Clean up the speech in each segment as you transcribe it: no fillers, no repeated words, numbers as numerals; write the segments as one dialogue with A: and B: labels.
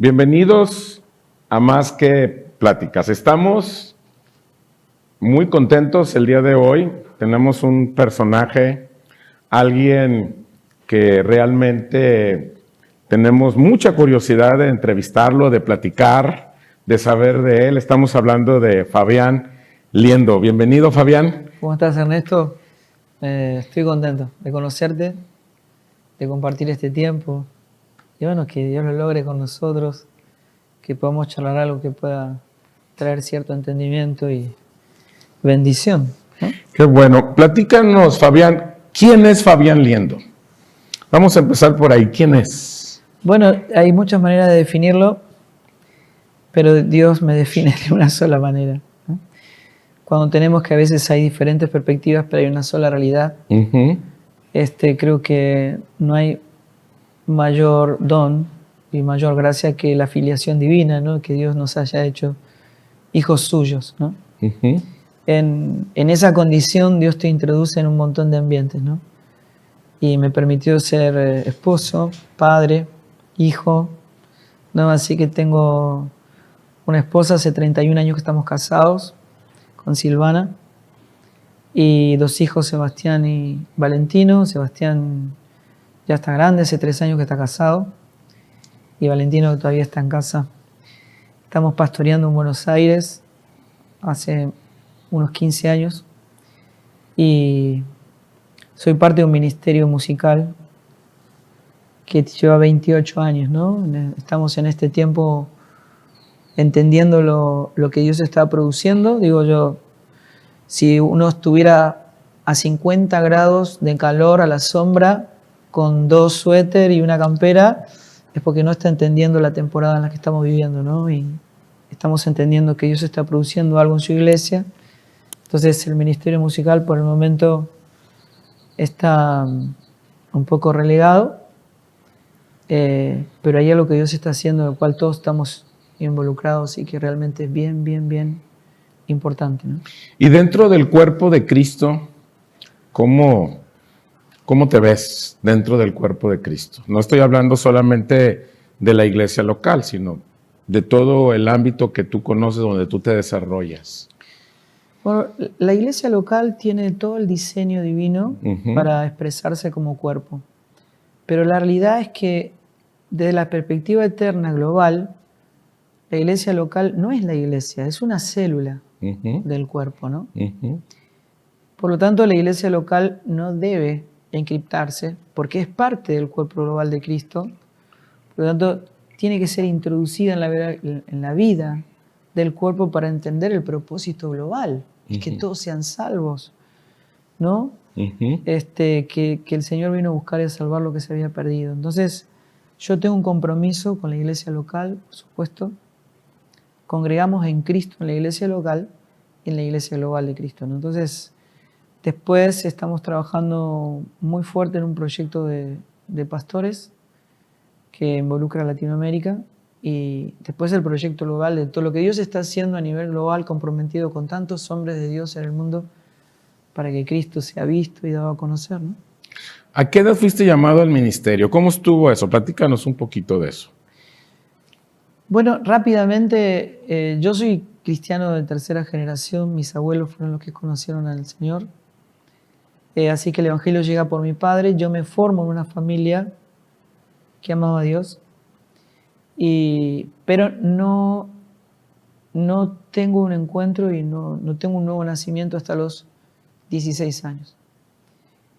A: Bienvenidos a Más que Pláticas. Estamos muy contentos el día de hoy. Tenemos un personaje, alguien que realmente tenemos mucha curiosidad de entrevistarlo, de platicar, de saber de él. Estamos hablando de Fabián Liendo. Bienvenido, Fabián.
B: ¿Cómo estás, Ernesto? Estoy contento de conocerte, de compartir este tiempo. Y bueno, que Dios lo logre con nosotros, que podamos charlar algo que pueda traer cierto entendimiento y bendición, ¿no?
A: Qué bueno. Platícanos, Fabián, ¿quién es Fabián Liendo? Vamos a empezar por ahí. ¿Quién es?
B: Bueno, hay muchas maneras de definirlo, pero Dios me define de una sola manera, ¿no? Cuando tenemos que a veces hay diferentes perspectivas, pero hay una sola realidad, creo que no hay mayor don y mayor gracia que la filiación divina, ¿no? Que Dios nos haya hecho hijos suyos, ¿no? En esa condición Dios te introduce en un montón de ambientes, ¿no? Y me permitió ser esposo, padre, hijo, ¿no? Así que tengo una esposa, hace 31 años que estamos casados, con Silvana, y 2 hijos, Sebastián y Valentino. Sebastián ya está grande, hace 3 años que está casado, y Valentino todavía está en casa. Estamos pastoreando en Buenos Aires hace unos 15 años y soy parte de un ministerio musical que lleva 28 años, ¿no? Estamos en este tiempo entendiendo lo que Dios está produciendo. Digo yo, si uno estuviera a 50 grados de calor a la sombra con 2 suéter y una campera, es porque no está entendiendo la temporada en la que estamos viviendo, ¿no? Y estamos entendiendo que Dios está produciendo algo en su iglesia. Entonces el ministerio musical por el momento está un poco relegado, pero hay algo que Dios está haciendo, en el cual todos estamos involucrados y que realmente es bien importante, ¿no?
A: Y dentro del cuerpo de Cristo, ¿cómo te ves dentro del cuerpo de Cristo? No estoy hablando solamente de la iglesia local, sino de todo el ámbito que tú conoces, donde tú te desarrollas.
B: Bueno, la iglesia local tiene todo el diseño divino para expresarse como cuerpo, pero la realidad es que desde la perspectiva eterna global, la iglesia local no es la iglesia, es una célula del cuerpo, ¿no? Por lo tanto, la iglesia local no debe encriptarse porque es parte del cuerpo global de Cristo. Por lo tanto, tiene que ser introducida en la vida del cuerpo para entender el propósito global, que todos sean salvos, ¿no? Que el Señor vino a buscar y a salvar lo que se había perdido. Entonces, yo tengo un compromiso con la iglesia local, por supuesto. Congregamos en Cristo en la iglesia local y en la iglesia global de Cristo, ¿no? Entonces, después estamos trabajando muy fuerte en un proyecto de pastores que involucra a Latinoamérica, y después el proyecto global de todo lo que Dios está haciendo a nivel global, comprometido con tantos hombres de Dios en el mundo para que Cristo sea visto y dado a conocer, ¿no?
A: ¿A qué edad fuiste llamado al ministerio? ¿Cómo estuvo eso? Platícanos un poquito de eso.
B: Bueno, rápidamente, yo soy cristiano de tercera generación, mis abuelos fueron los que conocieron al Señor, así que el Evangelio llega por mi padre. Yo me formo en una familia que amaba a Dios, pero no tengo un encuentro y no tengo un nuevo nacimiento hasta los 16 años.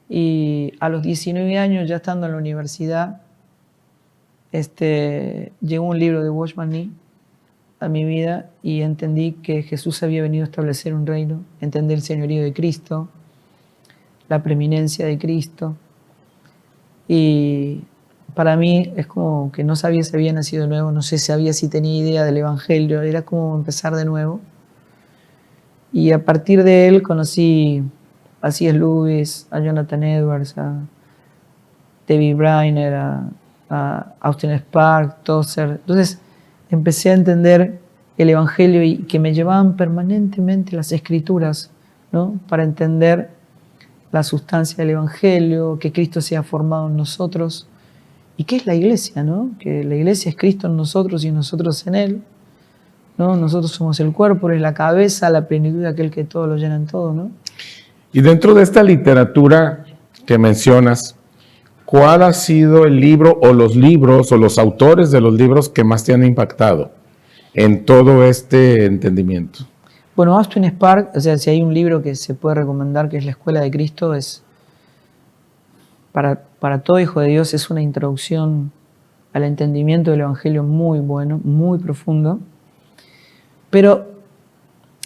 B: Y a los 19 años, ya estando en la universidad, llegó un libro de Watchman Nee a mi vida y entendí que Jesús había venido a establecer un reino, entendí el señorío de Cristo, la preeminencia de Cristo, y para mí es como que no sabía si había nacido de nuevo, no sé si tenía idea del Evangelio, era como empezar de nuevo. Y a partir de él conocí a C.S. Lewis, a Jonathan Edwards, a David Brainerd, a Austin Sparks, Tozer. Entonces empecé a entender el Evangelio y que me llevaban permanentemente las Escrituras, ¿no? Para entender la sustancia del Evangelio, que Cristo sea formado en nosotros. ¿Y qué es la iglesia, no? Que la iglesia es Cristo en nosotros y nosotros en Él, ¿no? Nosotros somos el cuerpo, Él es la cabeza, la plenitud de aquel que todo lo llena en todo, ¿no?
A: Y dentro de esta literatura que mencionas, ¿cuál ha sido el libro o los libros o los autores de los libros que más te han impactado en todo este entendimiento?
B: Bueno, Austin Spark, o sea, si hay un libro que se puede recomendar que es La Escuela de Cristo, es para todo hijo de Dios, es una introducción al entendimiento del Evangelio muy bueno, muy profundo. Pero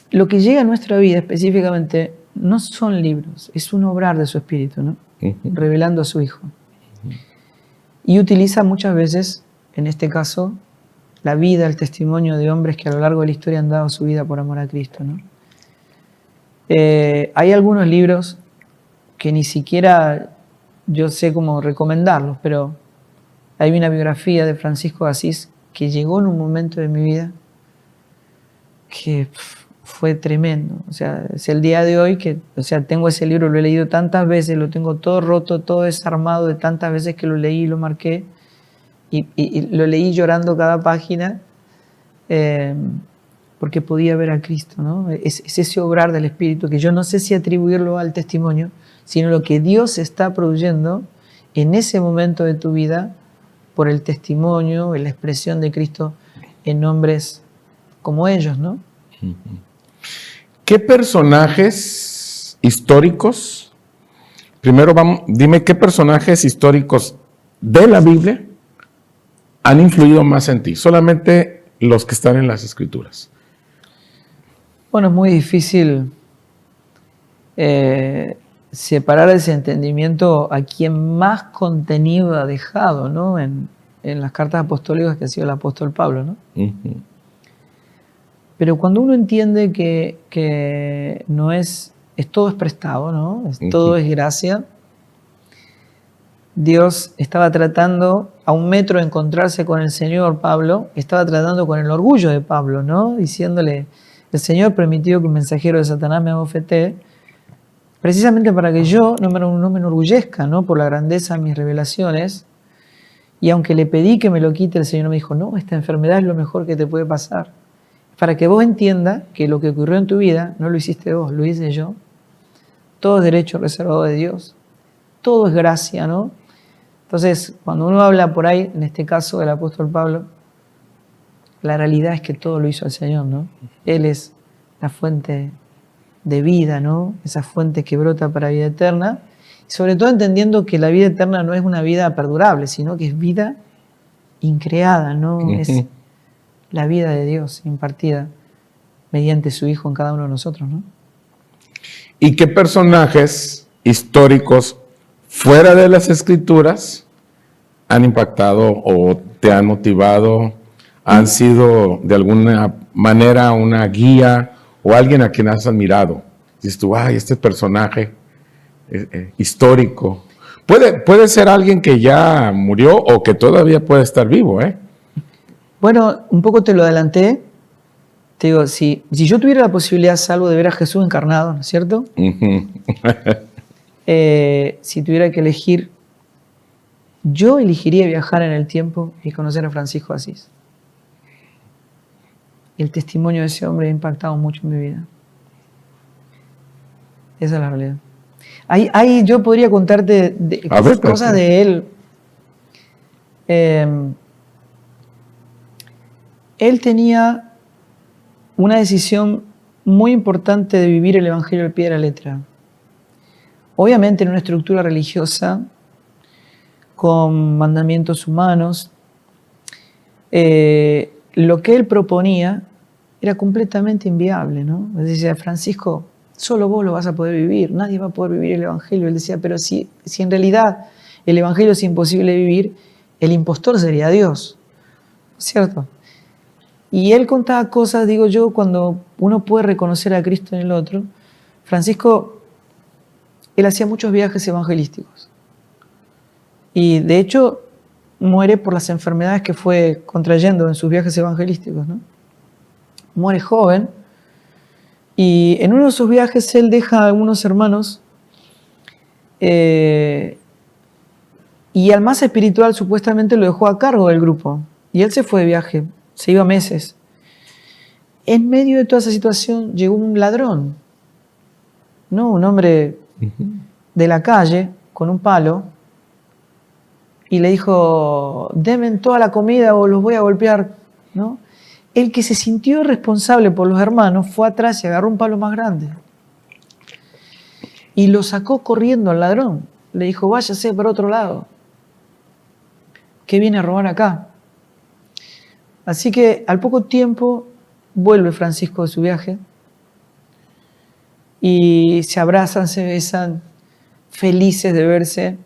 B: lo que llega a nuestra vida específicamente no son libros, es un obrar de su Espíritu, ¿no? Revelando a su Hijo. Y utiliza muchas veces, en este caso, la vida, el testimonio de hombres que a lo largo de la historia han dado su vida por amor a Cristo, ¿no? Hay algunos libros que ni siquiera yo sé cómo recomendarlos, pero hay una biografía de Francisco de Asís que llegó en un momento de mi vida que fue tremendo. O sea, es el día de hoy que, o sea, tengo ese libro, lo he leído tantas veces, lo tengo todo roto, todo desarmado de tantas veces que lo leí y lo marqué, y lo leí llorando cada página, porque podía ver a Cristo, ¿no? Es ese obrar del Espíritu que yo no sé si atribuirlo al testimonio, sino lo que Dios está produciendo en ese momento de tu vida por el testimonio, la expresión de Cristo en hombres como ellos, ¿no?
A: ¿Qué personajes históricos, primero dime qué personajes históricos de la Biblia han influido más en ti? Solamente los que están en las Escrituras.
B: Bueno, es muy difícil separar ese entendimiento a quien más contenido ha dejado, ¿no? En las cartas apostólicas, que ha sido el apóstol Pablo, ¿no? Pero cuando uno entiende que no es todo es prestado, ¿no? Todo es gracia. Dios estaba tratando, a un metro de encontrarse con el Señor, Pablo, estaba tratando con el orgullo de Pablo, ¿no? Diciéndole, el Señor permitió que un mensajero de Satanás me abofetee, precisamente para que yo no me enorgullezca, ¿no? Por la grandeza de mis revelaciones. Y aunque le pedí que me lo quite, el Señor me dijo, no, esta enfermedad es lo mejor que te puede pasar. Para que vos entiendas que lo que ocurrió en tu vida no lo hiciste vos, lo hice yo. Todo es derecho reservado de Dios. Todo es gracia, ¿no? Entonces, cuando uno habla por ahí, en este caso del apóstol Pablo, la realidad es que todo lo hizo el Señor, ¿no? Él es la fuente de vida, ¿no? Esa fuente que brota para vida eterna. Y sobre todo entendiendo que la vida eterna no es una vida perdurable, sino que es vida increada, ¿no? Es la vida de Dios impartida mediante su Hijo en cada uno de nosotros, ¿no?
A: ¿Y qué personajes históricos fuera de las Escrituras han impactado o te han motivado, han sido de alguna manera una guía o alguien a quien has admirado? Dices tú, ay, este personaje histórico. Puede ser alguien que ya murió o que todavía puede estar vivo, ¿eh? Bueno,
B: un poco te lo adelanté. Te digo, si yo tuviera la posibilidad, salvo de ver a Jesús encarnado, ¿no es cierto? Si tuviera que elegir, yo elegiría viajar en el tiempo y conocer a Francisco de Asís. Y el testimonio de ese hombre ha impactado mucho en mi vida. Esa es la realidad. Ahí yo podría contarte cosas de él. Él tenía una decisión muy importante de vivir el Evangelio al pie de la letra. Obviamente en una estructura religiosa, con mandamientos humanos, lo que él proponía era completamente inviable, ¿no? Él decía, Francisco, solo vos lo vas a poder vivir, nadie va a poder vivir el Evangelio. Él decía, pero si en realidad el Evangelio es imposible de vivir, el impostor sería Dios, ¿cierto? Y él contaba cosas, digo yo, cuando uno puede reconocer a Cristo en el otro. Francisco, él hacía muchos viajes evangelísticos. Y de hecho, muere por las enfermedades que fue contrayendo en sus viajes evangelísticos, ¿no? Muere joven. Y en uno de sus viajes él deja a algunos hermanos Y al más espiritual supuestamente lo dejó a cargo del grupo. Y él se fue de viaje, se iba meses. En medio de toda esa situación llegó un ladrón, ¿no? Un hombre de la calle con un palo y le dijo, denme toda la comida o los voy a golpear, ¿no? El que se sintió responsable por los hermanos fue atrás y agarró un palo más grande y lo sacó corriendo al ladrón. Le dijo, váyase para otro lado. ¿Qué viene a robar acá? Así que al poco tiempo vuelve Francisco de su viaje y se abrazan, se besan, felices de verse.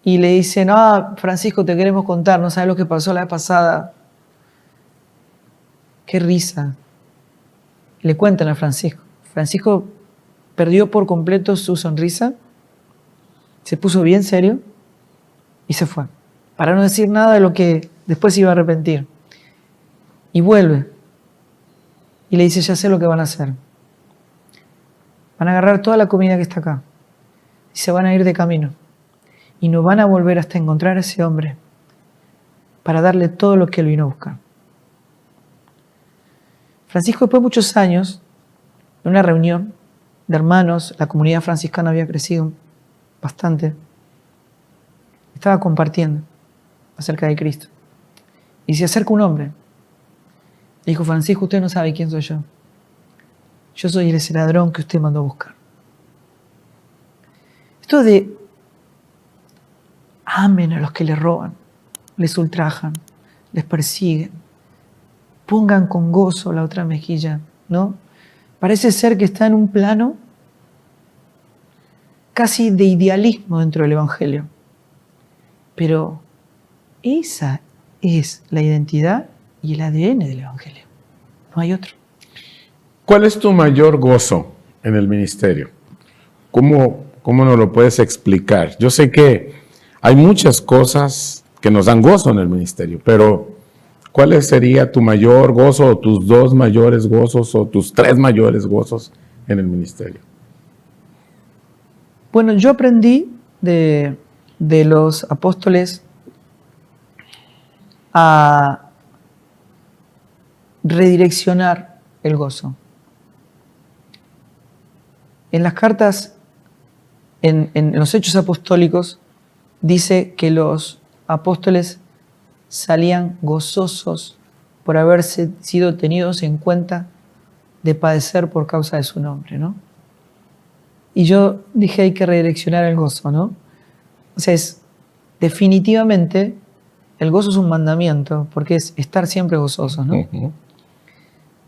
B: Y le dicen, Francisco, te queremos contar, no sabes lo que pasó la vez pasada. Qué risa. Le cuentan a Francisco. Francisco perdió por completo su sonrisa, se puso bien serio y se fue, para no decir nada de lo que después se iba a arrepentir. Y vuelve y le dice, ya sé lo que van a hacer. Van a agarrar toda la comida que está acá y se van a ir de camino. Y no van a volver hasta encontrar a ese hombre para darle todo lo que él vino a buscar. Francisco, después de muchos años, en una reunión de hermanos, la comunidad franciscana había crecido bastante, estaba compartiendo acerca de Cristo. Y se acerca un hombre. Le dijo, Francisco, usted no sabe quién soy yo. Yo soy ese ladrón que usted mandó a buscar. Esto de amen a los que les roban, les ultrajan, les persiguen, pongan con gozo la otra mejilla, ¿no? Parece ser que está en un plano casi de idealismo dentro del Evangelio. Pero esa es la identidad y el ADN del Evangelio. No hay otro.
A: ¿Cuál es tu mayor gozo en el ministerio? ¿Cómo nos lo puedes explicar? Yo sé que hay muchas cosas que nos dan gozo en el ministerio, pero ¿cuál sería tu mayor gozo o tus dos mayores gozos o tus tres mayores gozos en el ministerio?
B: Bueno, yo aprendí de los apóstoles a redireccionar el gozo. En las cartas, en los hechos apostólicos, dice que los apóstoles salían gozosos por haberse sido tenidos en cuenta de padecer por causa de su nombre, ¿no? Y yo dije, hay que redireccionar el gozo, ¿no? O sea, definitivamente, el gozo es un mandamiento, porque es estar siempre gozosos, ¿no? Uh-huh.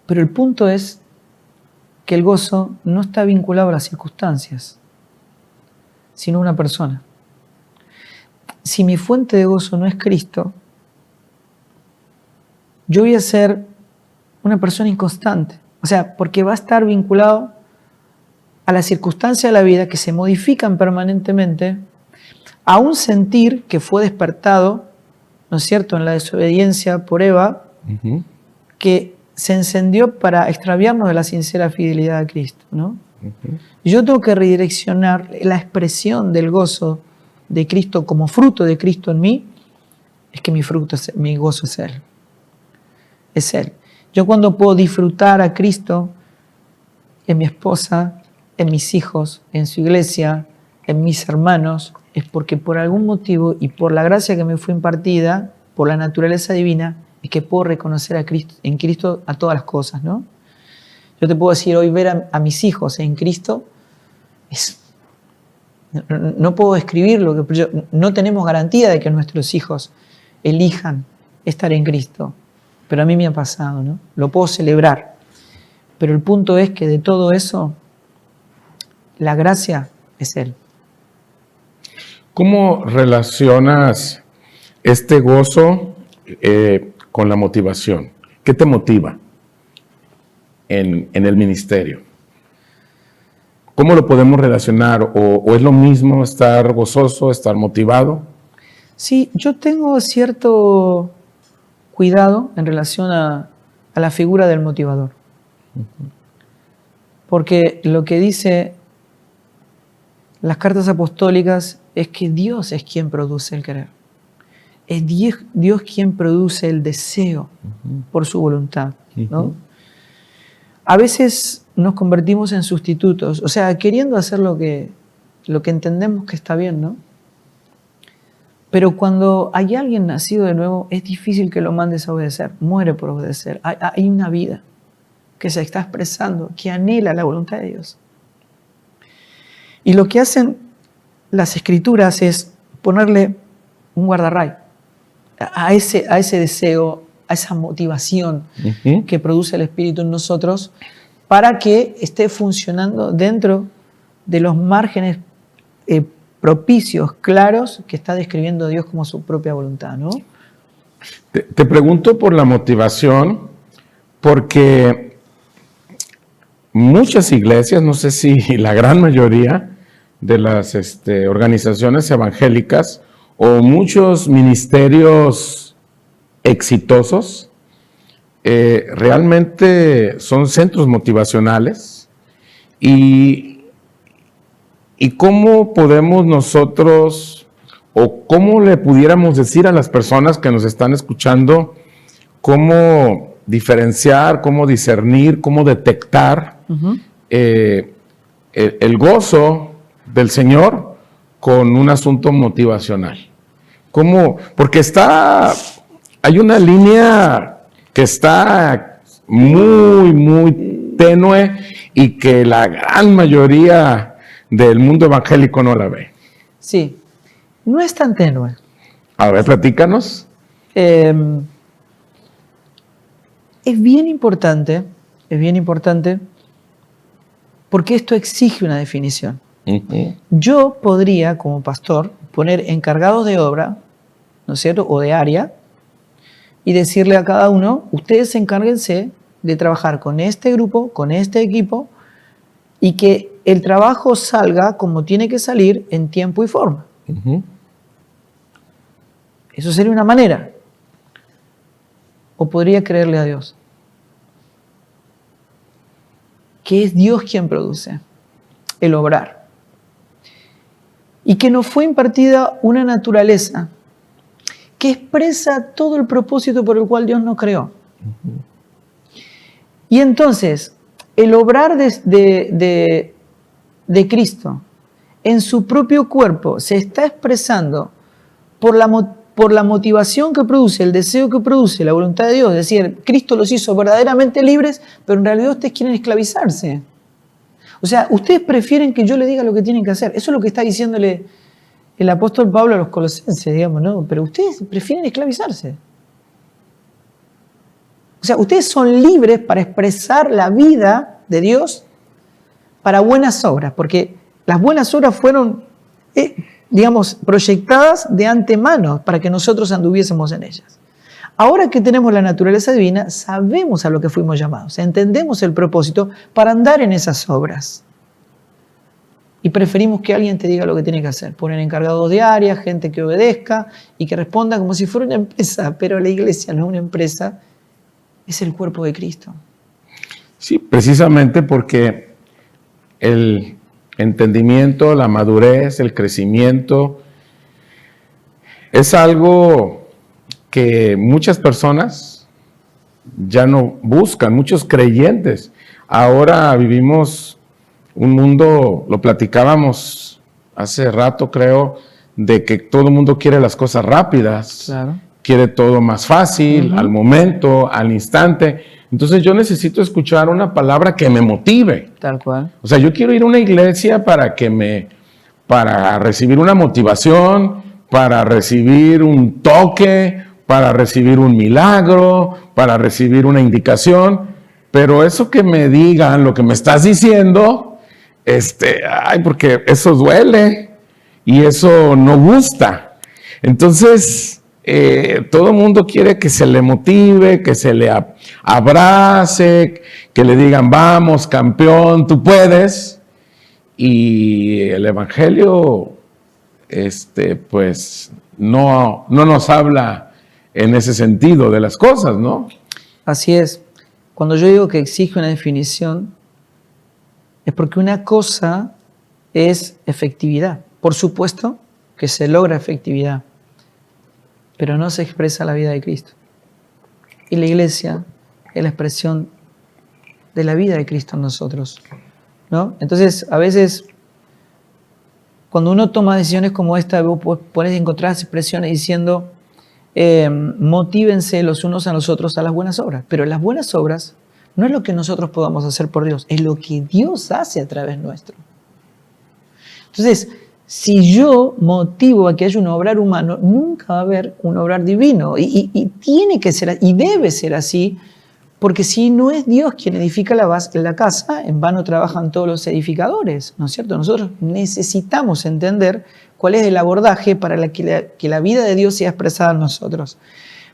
B: Pero el punto es que el gozo no está vinculado a las circunstancias, sino a una persona. Si mi fuente de gozo no es Cristo, yo voy a ser una persona inconstante. O sea, porque va a estar vinculado a las circunstancias de la vida que se modifican permanentemente, a un sentir que fue despertado, ¿no es cierto?, en la desobediencia por Eva, uh-huh, que se encendió para extraviarnos de la sincera fidelidad a Cristo, ¿no? Uh-huh. Yo tengo que redireccionar la expresión del gozo de Cristo como fruto de Cristo en mí, es que mi gozo es Él. Es Él. Yo cuando puedo disfrutar a Cristo en mi esposa, en mis hijos, en su iglesia, en mis hermanos, es porque por algún motivo y por la gracia que me fue impartida, por la naturaleza divina, es que puedo reconocer a Cristo, en Cristo a todas las cosas, ¿no? Yo te puedo decir hoy ver a mis hijos en Cristo, no puedo describirlo, no tenemos garantía de que nuestros hijos elijan estar en Cristo, pero a mí me ha pasado, ¿no? Lo puedo celebrar, pero el punto es que de todo eso, la gracia es Él.
A: ¿Cómo relacionas este gozo con la motivación? ¿Qué te motiva en el ministerio? ¿Cómo lo podemos relacionar? ¿O es lo mismo estar gozoso, estar motivado?
B: Sí, yo tengo cierto cuidado en relación a la figura del motivador. Uh-huh. Porque lo que dice las cartas apostólicas es que Dios es quien produce el querer. Es Dios quien produce el deseo por su voluntad, ¿no? A veces nos convertimos en sustitutos, o sea, queriendo hacer lo que entendemos que está bien, ¿no? Pero cuando hay alguien nacido de nuevo, es difícil que lo mandes a obedecer, muere por obedecer. Hay una vida que se está expresando, que anhela la voluntad de Dios. Y lo que hacen las Escrituras es ponerle un guardarray a ese deseo, a esa motivación que produce el Espíritu en nosotros para que esté funcionando dentro de los márgenes propicios, claros, que está describiendo Dios como su propia voluntad, ¿no?
A: Te pregunto por la motivación, porque muchas iglesias, no sé si la gran mayoría de las organizaciones evangélicas o muchos ministerios exitosos realmente son centros motivacionales. Y cómo podemos nosotros, o cómo le pudiéramos decir a las personas que nos están escuchando, cómo diferenciar, cómo discernir, cómo detectar el gozo del Señor con un asunto motivacional. ¿Cómo? Porque hay una línea que está muy, muy tenue y que la gran mayoría del mundo evangélico no la ve.
B: Sí, no es tan tenue.
A: A ver, platícanos.
B: Es bien importante porque esto exige una definición. Yo podría, como pastor, poner encargados de obra, ¿no es cierto?, o de área, y decirle a cada uno, ustedes encárguense de trabajar con este grupo, con este equipo, y que el trabajo salga como tiene que salir en tiempo y forma. Eso sería una manera. O podría creerle a Dios, que es Dios quien produce el obrar. Y que nos fue impartida una naturaleza que expresa todo el propósito por el cual Dios nos creó. Y entonces, el obrar de Cristo en su propio cuerpo se está expresando por la motivación que produce, el deseo que produce, la voluntad de Dios. Es decir, Cristo los hizo verdaderamente libres, pero en realidad ustedes quieren esclavizarse. O sea, ustedes prefieren que yo les diga lo que tienen que hacer. Eso es lo que está diciéndole el apóstol Pablo a los colosenses, digamos, ¿no? Pero ustedes prefieren esclavizarse. O sea, ustedes son libres para expresar la vida de Dios para buenas obras, porque las buenas obras fueron, digamos, proyectadas de antemano para que nosotros anduviésemos en ellas. Ahora que tenemos la naturaleza divina, sabemos a lo que fuimos llamados, entendemos el propósito para andar en esas obras. Y preferimos que alguien te diga lo que tiene que hacer. Poner encargados de área, gente que obedezca y que responda como si fuera una empresa, pero la iglesia no es una empresa, es el cuerpo de Cristo.
A: Sí, precisamente porque el entendimiento, la madurez, el crecimiento es algo que muchas personas ya no buscan, muchos creyentes. Ahora vivimos un mundo, lo platicábamos hace rato, creo, de que todo el mundo quiere las cosas rápidas, claro. Quiere todo más fácil, al momento, al instante. Entonces yo necesito escuchar una palabra que me motive.
B: Tal cual.
A: O sea, yo quiero ir a una iglesia para recibir una motivación, para recibir un toque, para recibir un milagro, para recibir una indicación. Pero eso que me digan, lo que me estás diciendo, porque eso duele y eso no gusta. Entonces, todo el mundo quiere que se le motive, que se le abrace, que le digan, vamos, campeón, tú puedes. Y el Evangelio, pues, no nos habla en ese sentido de las cosas, ¿no?
B: Así es. Cuando yo digo que exige una definición, es porque una cosa es efectividad. Por supuesto que se logra efectividad, pero no se expresa la vida de Cristo. Y la iglesia es la expresión de la vida de Cristo en nosotros, ¿no? Entonces, a veces, cuando uno toma decisiones como esta, vos podés encontrar expresiones diciendo, motívense los unos a los otros a las buenas obras. Pero las buenas obras no es lo que nosotros podamos hacer por Dios, es lo que Dios hace a través nuestro. Entonces, si yo motivo a que haya un obrar humano, nunca va a haber un obrar divino. Y tiene que ser, y debe ser así, porque si no es Dios quien edifica la casa, en vano trabajan todos los edificadores, ¿no es cierto? Nosotros necesitamos entender cuál es el abordaje para que la vida de Dios sea expresada en nosotros.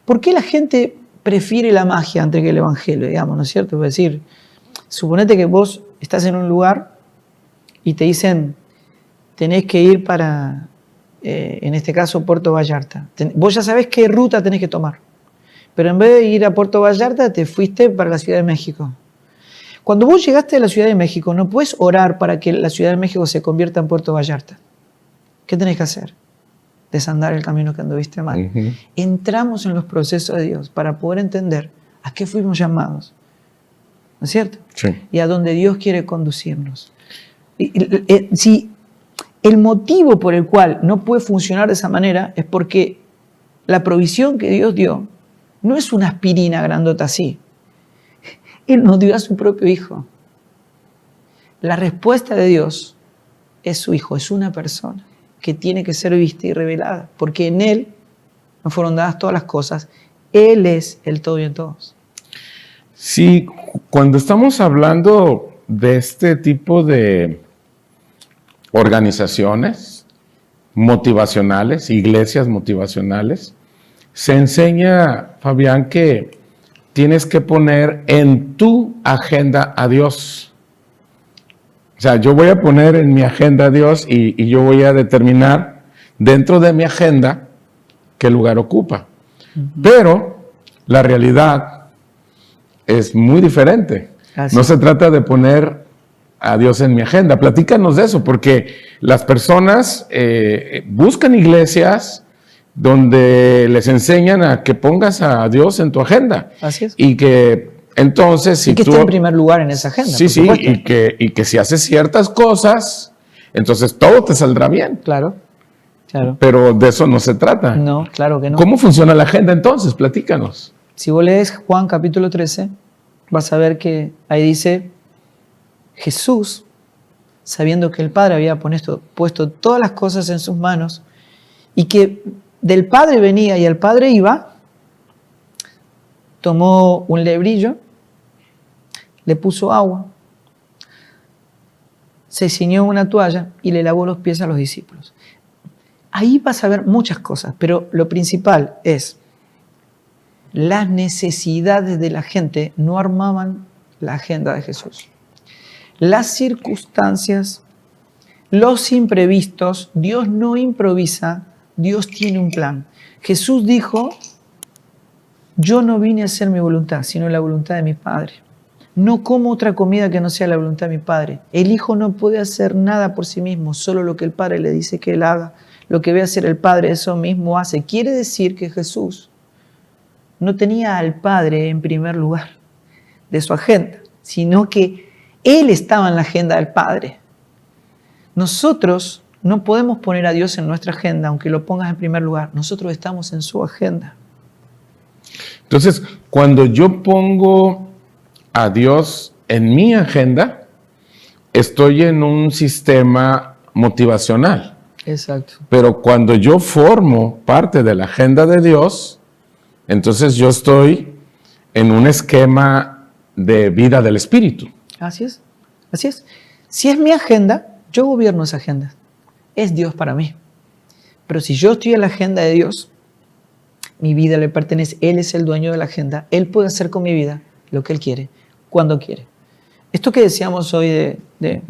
B: ¿Por qué la gente prefiere la magia antes que el evangelio, digamos, ¿no es cierto? Es decir, suponete que vos estás en un lugar y te dicen, tenés que ir para, en este caso, Puerto Vallarta. Vos ya sabés qué ruta tenés que tomar. Pero en vez de ir a Puerto Vallarta, te fuiste para la Ciudad de México. Cuando vos llegaste a la Ciudad de México, no puedes orar para que la Ciudad de México se convierta en Puerto Vallarta. ¿Qué tenés que hacer? Desandar el camino que anduviste mal. Entramos en los procesos de Dios para poder entender a qué fuimos llamados. ¿No es cierto?
A: Sí.
B: Y a dónde Dios quiere conducirnos. Si el motivo por el cual no puede funcionar de esa manera es porque la provisión que Dios dio no es una aspirina grandota así. Él nos dio a su propio Hijo. La respuesta de Dios es su Hijo, es una persona que tiene que ser vista y revelada, porque en Él nos fueron dadas todas las cosas. Él es el todo y en todos.
A: Sí, cuando estamos hablando de este tipo de organizaciones motivacionales, iglesias motivacionales, se enseña, Fabián, que tienes que poner en tu agenda a Dios. O sea, yo voy a poner en mi agenda a Dios y yo voy a determinar dentro de mi agenda qué lugar ocupa. Pero la realidad es muy diferente. No se trata de poner a Dios en mi agenda. Platícanos de eso, porque las personas buscan iglesias donde les enseñan a que pongas a Dios en tu agenda.
B: Así es.
A: Y que entonces, si
B: y que
A: tú...
B: esté en primer lugar en esa agenda.
A: Sí, sí, y que si haces ciertas cosas, entonces todo te saldrá bien.
B: Claro, claro.
A: Pero de eso no se trata.
B: No, claro que no.
A: ¿Cómo funciona la agenda entonces? Platícanos.
B: Si vos lees Juan capítulo 13, vas a ver que ahí dice, Jesús, sabiendo que el Padre había puesto todas las cosas en sus manos y que del Padre venía y al Padre iba, tomó un lebrillo, le puso agua, se ciñó una toalla y le lavó los pies a los discípulos. Ahí vas a ver muchas cosas, pero lo principal es las necesidades de la gente no armaban la agenda de Jesús. Las circunstancias, los imprevistos, Dios no improvisa, Dios tiene un plan. Jesús dijo, yo no vine a hacer mi voluntad, sino la voluntad de mi Padre. No como otra comida que no sea la voluntad de mi Padre. El Hijo no puede hacer nada por sí mismo, solo lo que el Padre le dice que Él haga. Lo que ve hacer el Padre, eso mismo hace. Quiere decir que Jesús no tenía al Padre en primer lugar de su agenda, sino que Él estaba en la agenda del Padre. Nosotros no podemos poner a Dios en nuestra agenda, aunque lo pongas en primer lugar. Nosotros estamos en su agenda.
A: Entonces, cuando yo pongo a Dios en mi agenda, estoy en un sistema motivacional.
B: Exacto.
A: Pero cuando yo formo parte de la agenda de Dios, entonces yo estoy en un esquema de vida del Espíritu.
B: Así es, así es. Si es mi agenda, yo gobierno esa agenda. Es Dios para mí. Pero si yo estoy en la agenda de Dios, mi vida le pertenece, Él es el dueño de la agenda, Él puede hacer con mi vida lo que Él quiere, cuando quiere. Esto que decíamos hoy de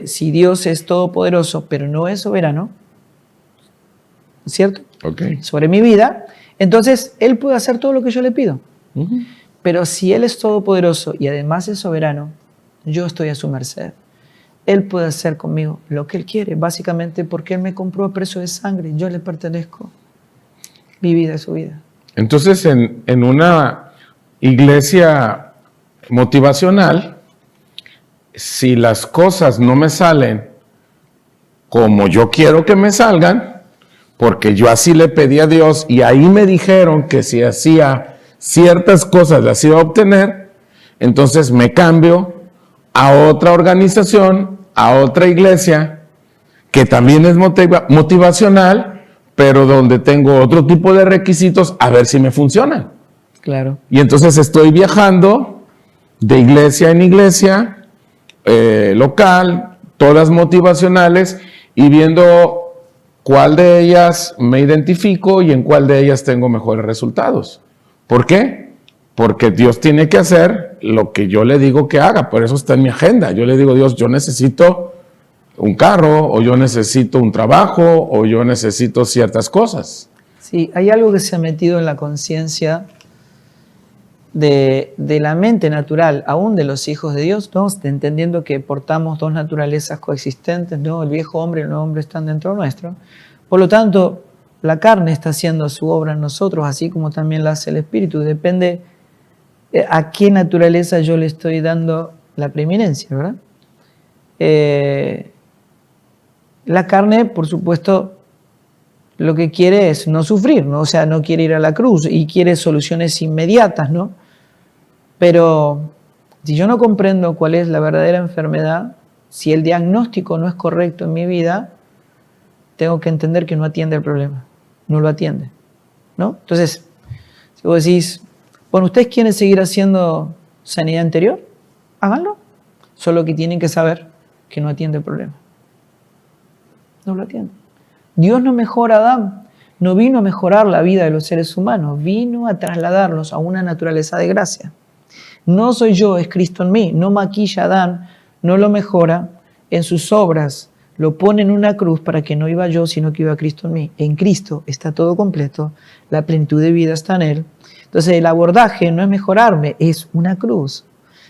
B: si Dios es todopoderoso, pero no es soberano, ¿cierto?
A: Okay.
B: Sobre mi vida, entonces Él puede hacer todo lo que yo le pido. Pero si Él es todopoderoso y además es soberano, yo estoy a su merced. Él puede hacer conmigo lo que Él quiere, básicamente porque Él me compró a precio de sangre, yo le pertenezco, mi vida es su vida.
A: Entonces, en una iglesia motivacional, si las cosas no me salen como yo quiero que me salgan, porque yo así le pedí a Dios y ahí me dijeron que si hacía ciertas cosas las iba a obtener, entonces me cambio a otra organización, a otra iglesia, que también es motivacional, pero donde tengo otro tipo de requisitos, a ver si me funcionan.
B: Claro.
A: Y entonces estoy viajando de iglesia en iglesia, local, todas motivacionales, y viendo cuál de ellas me identifico y en cuál de ellas tengo mejores resultados. ¿Por qué? Porque Dios tiene que hacer lo que yo le digo que haga, por eso está en mi agenda. Yo le digo, Dios, yo necesito un carro, o yo necesito un trabajo, o yo necesito ciertas cosas.
B: Sí, hay algo que se ha metido en la conciencia de la mente natural, aún de los hijos de Dios, ¿no? Entendiendo que portamos dos naturalezas coexistentes, ¿no? El viejo hombre y el nuevo hombre están dentro nuestro. Por lo tanto, la carne está haciendo su obra en nosotros, así como también la hace el espíritu. Depende a qué naturaleza yo le estoy dando la preeminencia, ¿verdad? La carne, por supuesto, lo que quiere es no sufrir, ¿no? O sea, no quiere ir a la cruz y quiere soluciones inmediatas, ¿no? Pero si yo no comprendo cuál es la verdadera enfermedad, si el diagnóstico no es correcto en mi vida, tengo que entender que no atiende el problema, no lo atiende, ¿no? Entonces, si vos decís, bueno, ¿ustedes quieren seguir haciendo sanidad interior? Háganlo, solo que tienen que saber que no atiende el problema. No lo atiende. Dios no mejora a Adán, no vino a mejorar la vida de los seres humanos, vino a trasladarlos a una naturaleza de gracia. No soy yo, es Cristo en mí, no maquilla a Adán, no lo mejora en sus obras, lo pone en una cruz para que no iba yo, sino que iba Cristo en mí. En Cristo está todo completo, la plenitud de vida está en Él. Entonces el abordaje no es mejorarme, es una cruz,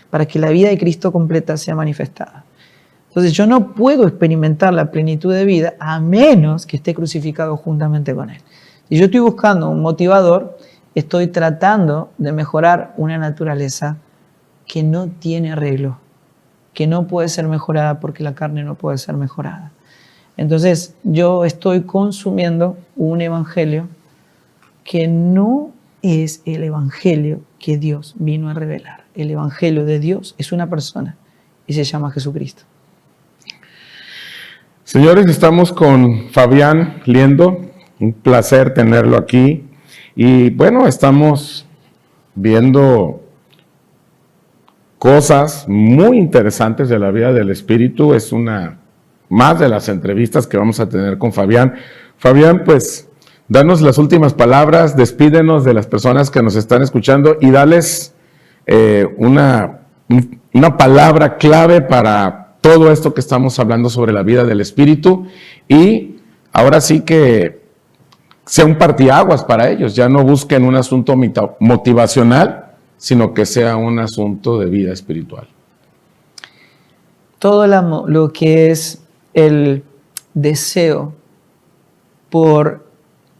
B: para que la vida de Cristo completa sea manifestada. Entonces yo no puedo experimentar la plenitud de vida a menos que esté crucificado juntamente con Él. Si yo estoy buscando un motivador, estoy tratando de mejorar una naturaleza que no tiene arreglo, que no puede ser mejorada porque la carne no puede ser mejorada. Entonces yo estoy consumiendo un evangelio que no es el evangelio que Dios vino a revelar. El evangelio de Dios es una persona y se llama Jesucristo.
A: Señores, estamos con Fabián Liendo, un placer tenerlo aquí. Y bueno, estamos viendo cosas muy interesantes de la vida del Espíritu. Es una más de las entrevistas que vamos a tener con Fabián. Fabián, pues, danos las últimas palabras, despídenos de las personas que nos están escuchando y dales una palabra clave para todo esto que estamos hablando sobre la vida del Espíritu, y ahora sí que sea un parteaguas para ellos, ya no busquen un asunto motivacional, sino que sea un asunto de vida espiritual.
B: Todo lo que es el deseo por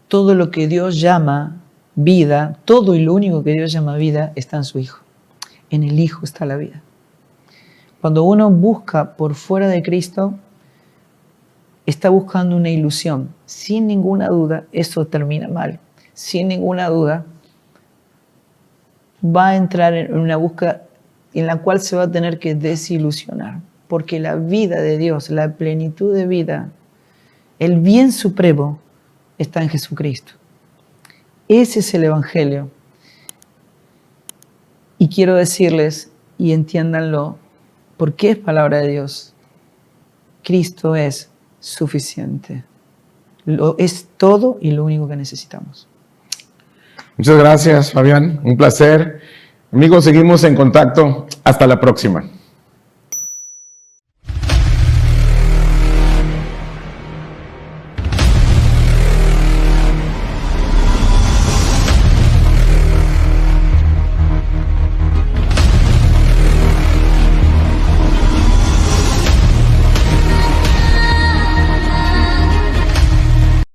B: todo lo que Dios llama vida, todo y lo único que Dios llama vida está en su Hijo. En el Hijo está la vida. Cuando uno busca por fuera de Cristo, está buscando una ilusión. Sin ninguna duda, eso termina mal. Sin ninguna duda, va a entrar en una búsqueda en la cual se va a tener que desilusionar. Porque la vida de Dios, la plenitud de vida, el bien supremo, está en Jesucristo. Ese es el Evangelio. Y quiero decirles, y entiéndanlo, porque es palabra de Dios. Cristo es suficiente. Es todo y lo único que necesitamos.
A: Muchas gracias, Fabián. Un placer. Amigos, seguimos en contacto. Hasta la próxima.